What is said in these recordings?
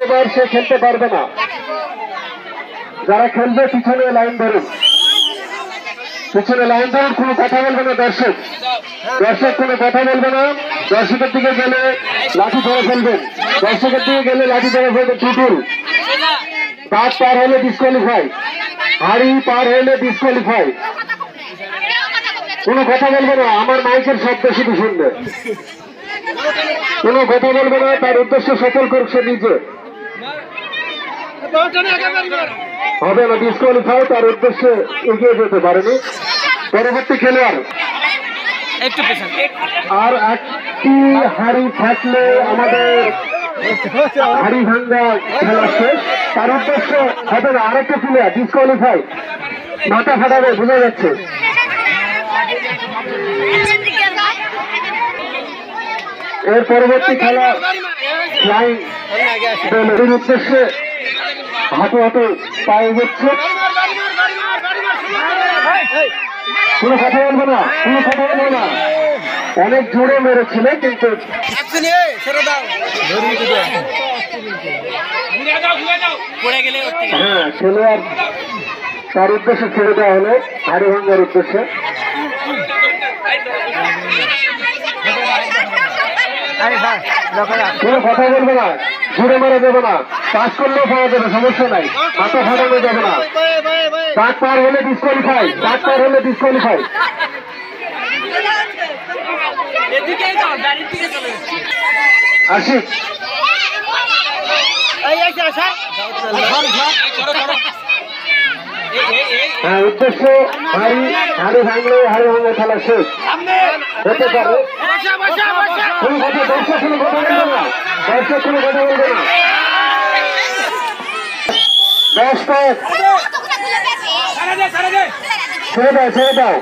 এবার সে খেলতে পারবে না। যারা খেলবে পিছনে লাইন ধরুন, পিছনে লাইন ধরুন, কোনো কথা বলবে না দর্শক, দর্শক কোনো কথা বলবে না। দর্শকের দিকে গেলে লাঠি ধরে ফেলবেন, দর্শকের দিকে গেলে লাঠি ধরে ফেলবেন। টুটুল দাঁত পার হলে ডিসকোয়ালিফাই, হাড়ি পার হলে ডিসকোয়ালিফাই। কোনো কথা বলবে না, আমার মাইকের শব্দ শুধু শুনবে, কোনো কথা বলবে না। তার উদ্দেশ্য সফল করছে নিজে, হবে না ডিসকোয়ালিফাই, তার উদ্দেশ্যে এগিয়ে যেতে পারেনি। পরবর্তী খেলোয়াড় আর একটি হাড়ি থাকলে আমাদের হাড়ি ভাঙ্গা খেলা শেষ। তার উদ্দেশ্য হবে না, আরেকটা প্লেয়ার ডিসকোয়ালিফাই, মাথা ফাটাবে বোঝা যাচ্ছে। এর পরবর্তী খেলা ফ্লাইং দলের উদ্দেশ্যে হাঁটু হাঁটু পায়ে যাচ্ছে। কোনো কথা বলবো না, কোনো কথা বলবো না। অনেক জোরে মেরেছিল কিন্তু হ্যাঁ খেলোয়াড় তার উদ্দেশ্যে ছেড়ে দেওয়া হলো, হাড়ি ভাঙ্গার উদ্দেশ্যে। কোনো কথা বলবে না, জোরে মারা যাবে না, পাস করলেও পাওয়া যাবে, সমস্যা নাই, মাথা ফাটানো যাবে না। দাঁত পার হলে ডিসকোয়ালিফাই, দাঁত পার হলে ডিসকোয়ালিফাই। আশিক হ্যাঁ উদ্দেশ্য হাড়ি, হাড়ি ভাঙলে হাড়ি ভাঙা খেলা শেষ হতে পারে। কোনো কথা দর্শক কোনো কথা বলবে না, দর্শক কোনো কথা বলবে না। 10 পয়েন্ট ছেড়ে দাও, ছেড়ে দাও,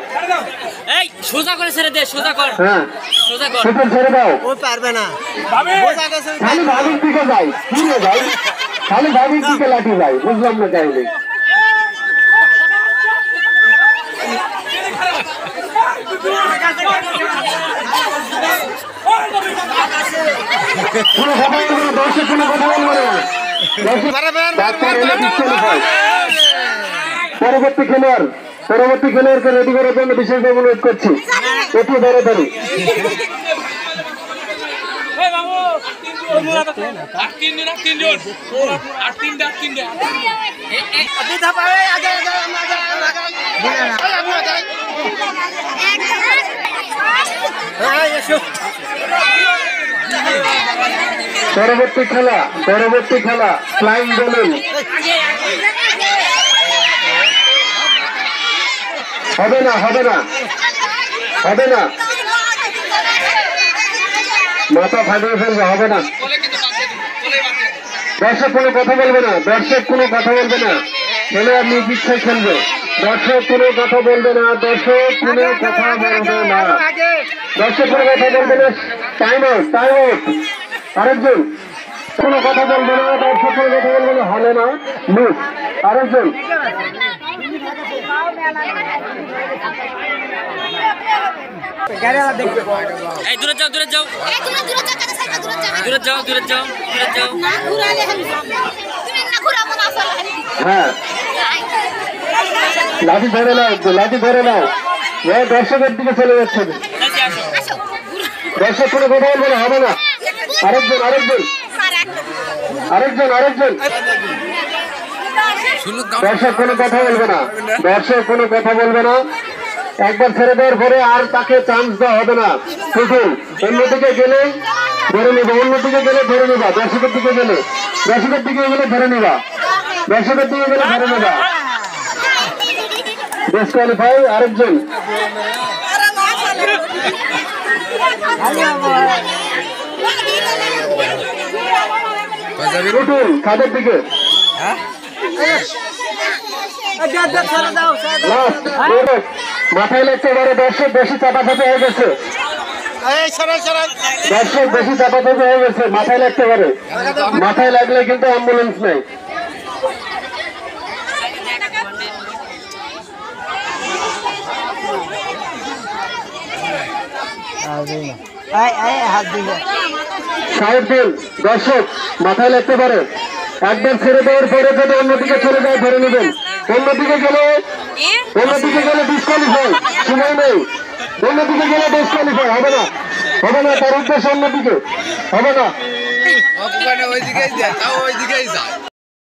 সোজা করে ছেড়ে দে, সোজা কর, হ্যাঁ সোজা কর, ছেড়ে দাও। ও পারবে না, খালি ভাবির দিকে যাই, কি রে ভাই, খালি ভাবির দিকে লাঠি যাই, বুঝলাম না চাইলে। কোনো কথা বলবো না, দর্শক কোনো কথা বলবো না। পরবর্তী খেলোয়াড়, পরবর্তী খেলোয়াড়কে রেডি করার জন্য বিশেষভাবে অনুরোধ করছি, একটু ধরে ধরে। পরবর্তী খেলা, পরবর্তী খেলা ফ্লাইং বেলুন। হবে না, হবে না, হবে না, মাথা ফাটিয়ে ফেলবে, হবে না। দর্শক কোনো কথা বলবে না, দর্শক কোনো কথা বলবে না, খেলোয়াড় নিজ ইচ্ছায় খেলবে। দর্শক কোনো কথা বলবে না, দর্শক কোনো কথা বলবে না, দর্শক কোনো কথা বলবে না। Time out, time out. আরেকজন কোনো কথা বলবে না, দর্শক কোনো কথা বলবে না, হবে না, লুজ। আরেকজন দূরে যাও, দূরে যাও, দূরে যাও, দূরে যাও, দূরে যাও। হ্যাঁ লাঠি ধরে নাও, লাঠি ধরে নাও। দর্শকের দিকে চলে যাচ্ছে, দর্শক কোনো কথা বলবে না, হবে না। আরেকজন, আরেকজন, আরেকজন, আরেকজন। দর্শক কোনো কথা বলবে না, দর্শক কোনো কথা বলবে না। একবার ছেড়ে দেওয়ার পরে আর তাকে চান্স দেওয়া হবে না। টুটুল অন্যদিকে গেলে ধরে নেবা, অন্যদিকে গেলে ধরে নেবা, দর্শকের দিকে গেলে, দর্শকের দিকে গেলে ধরে নেবা, দর্শকের দিকে গেলে ধরে নেবা। ডিসকোয়ালিফাই। আরেকজন টুটুল কাদের দিকে, মাথায় লাগতে পারে। দর্শক বেশি চাপাচাপি হয়ে গেছে, দর্শক বেশি চাপাচাপি হয়ে গেছে, মাথায় লাগতে পারে। মাথায় লাগলে কিন্তু অ্যাম্বুলেন্স নেই। সাহেব দর্শক মাথায় লাগতে পারে। একবার ছেড়ে দেওয়ার পরে যদি অন্যদিকে চলে যায় ধরে নেবেন। অন্যদিকে গেলে ডিসকোয়ালিফাই, সময় নেই। অন্যদিকে গেলে ডিসকোয়ালিফাই হবে না, হবে না, তার উদ্দেশ্য অন্যদিকে হবে না। ওইদিকেই যায়, তাও ওইদিকেই যায়।